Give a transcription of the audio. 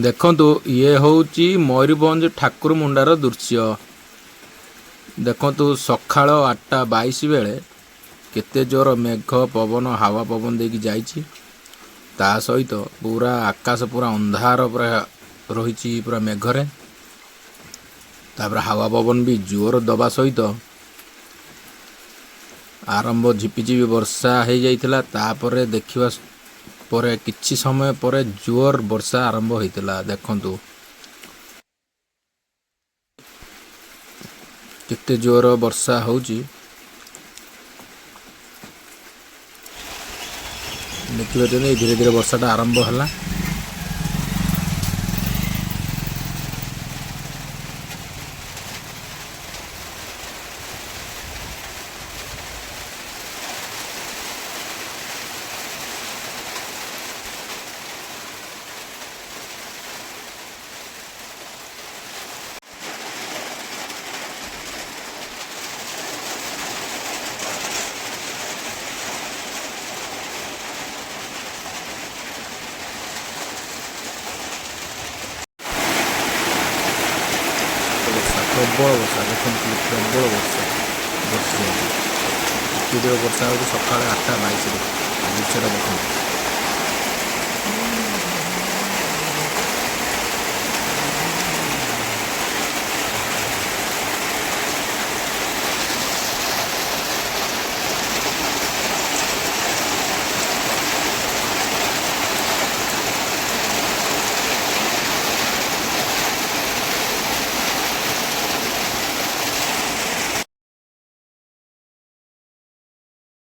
ଦେଖନ୍ତୁ ଇଏ ହେଉଛି ମୟୂରଭଞ୍ଜ ଠାକୁରମୁଣ୍ଡାର ଦୃଶ୍ୟ। ଦେଖନ୍ତୁ ସକାଳ 8:22 ବେଳେ କେତେ ଜୋର ମେଘ ପବନ ହାୱା ପବନ ଦେଇକି ଯାଇଛି। ତା ସହିତ ପୁରା ଆକାଶ ପୁରା ଅନ୍ଧାର ପୁରା ରହିଛି ପୁରା ମେଘରେ। ତାପରେ ହାୱା ପବନ ବି ଜୋର ଦବା ସହିତ ଆରମ୍ଭ ଝିପିଝିପି ବର୍ଷା ହେଇଯାଇଥିଲା। ତାପରେ ଦେଖିବା ପରେ କିଛି ସମୟ ପରେ ଜୋର ବର୍ଷା ଆରମ୍ଭ ହେଇଥିଲା। ଦେଖନ୍ତୁ କେତେ ଜୋର ବର୍ଷା ହେଉଛି। ଦେଖିପାରୁଛନ୍ତି ଧୀରେ ଧୀରେ ବର୍ଷାଟା ଆରମ୍ଭ ହେଲା। ପ୍ରବଳ ବର୍ଷା ଦେଖନ୍ତୁ ପ୍ରବଳ ବର୍ଷା ବର୍ଷା କେତେ ଜୋର ବର୍ଷା ହେଉଛି ସକାଳ 8:22 ଦୃଶ୍ୟଟା ଦେଖନ୍ତୁ।